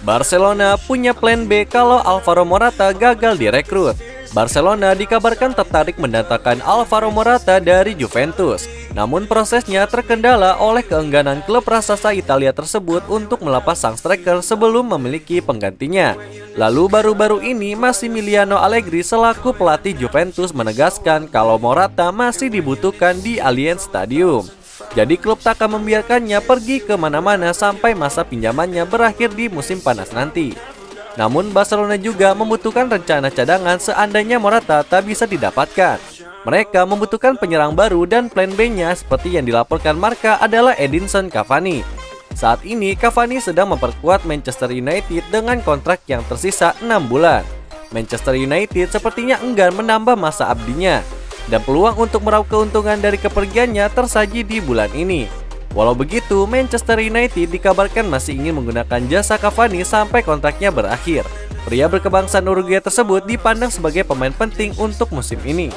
Barcelona punya plan B kalau Alvaro Morata gagal direkrut. Barcelona dikabarkan tertarik mendatangkan Alvaro Morata dari Juventus. Namun prosesnya terkendala oleh keengganan klub raksasa Italia tersebut untuk melepas sang striker sebelum memiliki penggantinya. Lalu baru-baru ini Massimiliano Allegri selaku pelatih Juventus menegaskan kalau Morata masih dibutuhkan di Allianz Stadium. Jadi klub tak akan membiarkannya pergi kemana-mana sampai masa pinjamannya berakhir di musim panas nanti. Namun Barcelona juga membutuhkan rencana cadangan seandainya Morata tak bisa didapatkan. Mereka membutuhkan penyerang baru dan plan B-nya seperti yang dilaporkan Marca adalah Edinson Cavani. Saat ini Cavani sedang memperkuat Manchester United dengan kontrak yang tersisa 6 bulan. Manchester United sepertinya enggan menambah masa abdinya. Dan peluang untuk meraup keuntungan dari kepergiannya tersaji di bulan ini. Walau begitu, Manchester United dikabarkan masih ingin menggunakan jasa Cavani sampai kontraknya berakhir. Pria berkebangsaan Uruguay tersebut dipandang sebagai pemain penting untuk musim ini.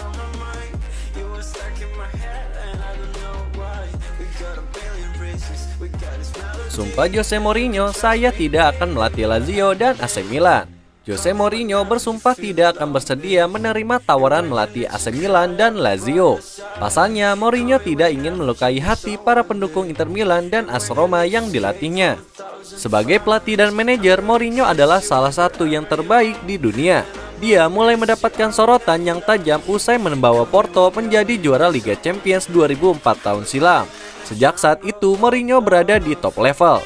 Sumpah Jose Mourinho, saya tidak akan melatih Lazio dan AC Milan. Jose Mourinho bersumpah tidak akan bersedia menerima tawaran melatih AC Milan dan Lazio. Pasalnya, Mourinho tidak ingin melukai hati para pendukung Inter Milan dan AS Roma yang dilatihnya. Sebagai pelatih dan manajer, Mourinho adalah salah satu yang terbaik di dunia. Dia mulai mendapatkan sorotan yang tajam usai membawa Porto menjadi juara Liga Champions 2004 tahun silam. Sejak saat itu, Mourinho berada di top level.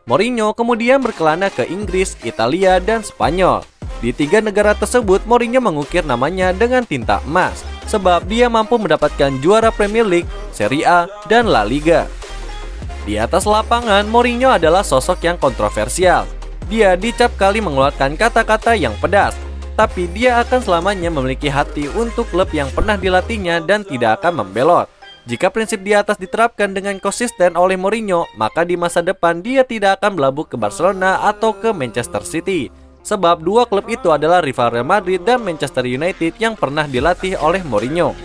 Mourinho kemudian berkelana ke Inggris, Italia, dan Spanyol. Di 3 negara tersebut, Mourinho mengukir namanya dengan tinta emas, sebab dia mampu mendapatkan juara Premier League, Serie A, dan La Liga. Di atas lapangan, Mourinho adalah sosok yang kontroversial. Dia dicap kali mengeluarkan kata-kata yang pedas, tapi dia akan selamanya memiliki hati untuk klub yang pernah dilatihnya dan tidak akan membelot. Jika prinsip di atas diterapkan dengan konsisten oleh Mourinho, maka di masa depan dia tidak akan berlabuh ke Barcelona atau ke Manchester City. Sebab dua klub itu adalah rival Real Madrid dan Manchester United yang pernah dilatih oleh Mourinho.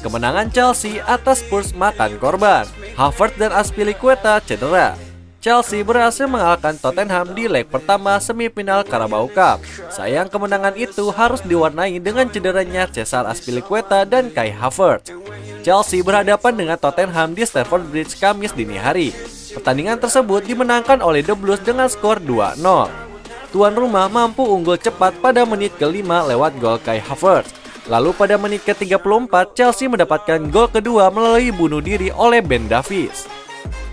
Kemenangan Chelsea atas Spurs makan korban. Havertz dan Azpilicueta cedera. Chelsea berhasil mengalahkan Tottenham di leg pertama semifinal Carabao Cup. Sayang kemenangan itu harus diwarnai dengan cederanya Cesar Azpilicueta dan Kai Havertz. Chelsea berhadapan dengan Tottenham di Stamford Bridge Kamis dini hari. Pertandingan tersebut dimenangkan oleh The Blues dengan skor 2-0. Tuan rumah mampu unggul cepat pada menit ke-5 lewat gol Kai Havertz. Lalu pada menit ke-34 Chelsea mendapatkan gol kedua melalui bunuh diri oleh Ben Davies.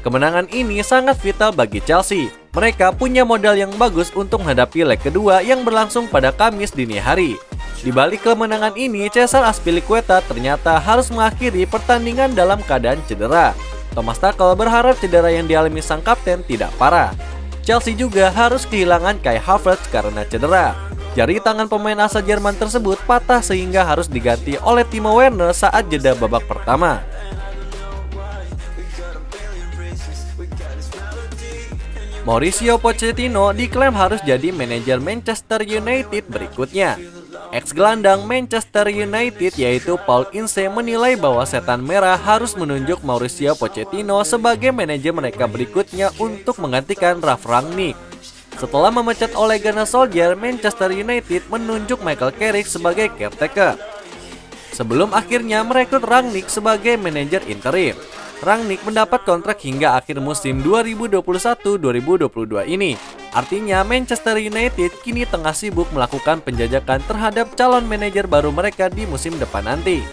Kemenangan ini sangat vital bagi Chelsea. Mereka punya modal yang bagus untuk menghadapi leg kedua yang berlangsung pada Kamis dini hari. Di balik kemenangan ini, Cesar Azpilicueta ternyata harus mengakhiri pertandingan dalam keadaan cedera. Thomas Tuchel berharap cedera yang dialami sang kapten tidak parah. Chelsea juga harus kehilangan Kai Havertz karena cedera. Jari tangan pemain asal Jerman tersebut patah sehingga harus diganti oleh Timo Werner saat jeda babak pertama. Mauricio Pochettino diklaim harus jadi manajer Manchester United berikutnya. Ex-gelandang Manchester United yaitu Paul Ince menilai bahwa setan merah harus menunjuk Mauricio Pochettino sebagai manajer mereka berikutnya untuk menggantikan Ralf Rangnick. Setelah memecat Ole Gunnar Solskjaer, Manchester United menunjuk Michael Carrick sebagai caretaker. Sebelum akhirnya merekrut Rangnick sebagai manajer interim. Rangnick mendapat kontrak hingga akhir musim 2021-2022 ini. Artinya Manchester United kini tengah sibuk melakukan penjajakan terhadap calon manajer baru mereka di musim depan nanti.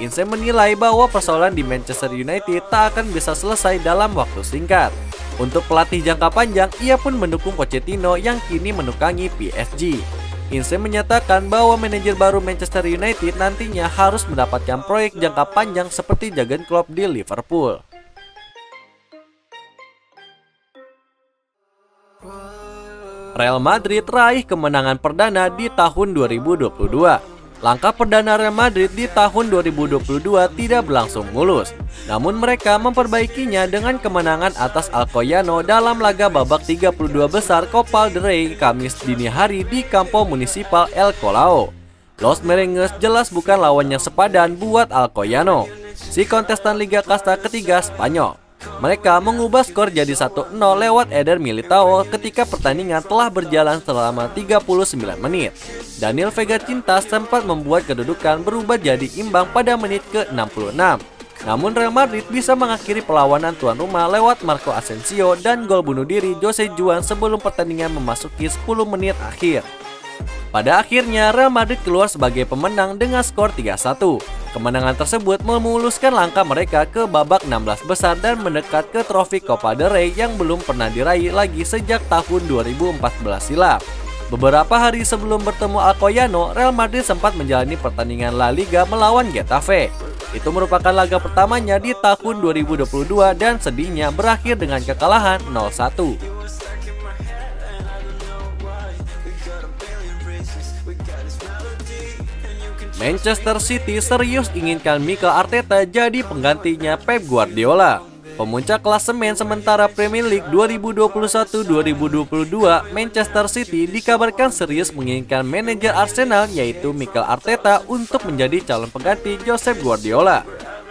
Ince menilai bahwa persoalan di Manchester United tak akan bisa selesai dalam waktu singkat. Untuk pelatih jangka panjang, ia pun mendukung Pochettino yang kini menukangi PSG. Ince menyatakan bahwa manajer baru Manchester United nantinya harus mendapatkan proyek jangka panjang seperti Jurgen Klopp di Liverpool. Real Madrid raih kemenangan perdana di tahun 2022. Langkah perdana Real Madrid di tahun 2022 tidak berlangsung mulus. Namun mereka memperbaikinya dengan kemenangan atas Alcoyano dalam laga babak 32 besar Copa del Rey Kamis dini hari di Campo Municipal El Colao. Los Merengues jelas bukan lawan yang sepadan buat Alcoyano. si kontestan Liga Kasta ketiga Spanyol. Mereka mengubah skor jadi 1-0 lewat Eder Militao ketika pertandingan telah berjalan selama 39 menit. Daniel Vega Cinta sempat membuat kedudukan berubah jadi imbang pada menit ke-66. Namun Real Madrid bisa mengakhiri perlawanan tuan rumah lewat Marco Asensio dan gol bunuh diri Jose Juan sebelum pertandingan memasuki 10 menit akhir. Pada akhirnya Real Madrid keluar sebagai pemenang dengan skor 3-1. Kemenangan tersebut memuluskan langkah mereka ke babak 16 besar dan mendekat ke trofi Copa del Rey yang belum pernah diraih lagi sejak tahun 2014 silam. Beberapa hari sebelum bertemu Alcoyano, Real Madrid sempat menjalani pertandingan La Liga melawan Getafe. Itu merupakan laga pertamanya di tahun 2022 dan sedihnya berakhir dengan kekalahan 0-1. Manchester City serius inginkan Mikel Arteta jadi penggantinya Pep Guardiola. Pemuncak klasemen sementara Premier League 2021-2022, Manchester City dikabarkan serius menginginkan manajer Arsenal yaitu Mikel Arteta untuk menjadi calon pengganti Josep Guardiola.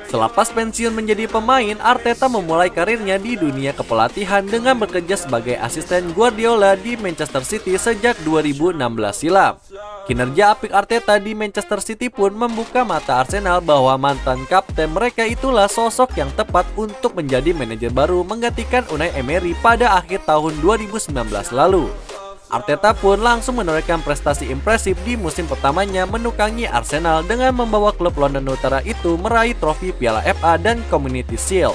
Selepas pensiun menjadi pemain, Arteta memulai karirnya di dunia kepelatihan dengan bekerja sebagai asisten Guardiola di Manchester City sejak 2016 silam. Kinerja apik Arteta di Manchester City pun membuka mata Arsenal bahwa mantan kapten mereka itulah sosok yang tepat untuk menjadi manajer baru menggantikan Unai Emery pada akhir tahun 2019 lalu. Arteta pun langsung menorehkan prestasi impresif di musim pertamanya menukangi Arsenal dengan membawa klub London Utara itu meraih trofi Piala FA dan Community Shield.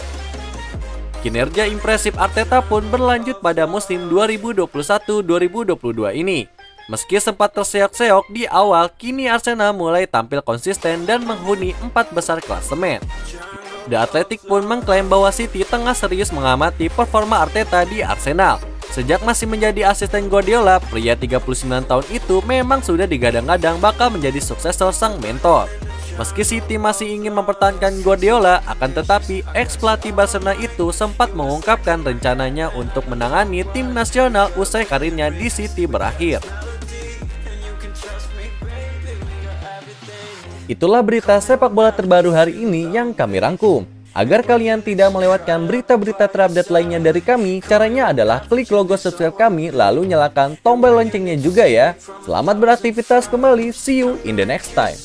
Kinerja impresif Arteta pun berlanjut pada musim 2021-2022 ini. Meski sempat terseok-seok di awal, kini Arsenal mulai tampil konsisten dan menghuni 4 besar klasemen. The Athletic pun mengklaim bahwa City tengah serius mengamati performa Arteta di Arsenal. Sejak masih menjadi asisten Guardiola, pria 39 tahun itu memang sudah digadang-gadang bakal menjadi suksesor sang mentor. Meski City masih ingin mempertahankan Guardiola, akan tetapi ex-pelatih Barcelona itu sempat mengungkapkan rencananya untuk menangani tim nasional usai karirnya di City berakhir. Itulah berita sepak bola terbaru hari ini yang kami rangkum. Agar kalian tidak melewatkan berita-berita terupdate lainnya dari kami, caranya adalah klik logo subscribe kami lalu nyalakan tombol loncengnya juga ya. Selamat beraktivitas kembali, see you in the next time.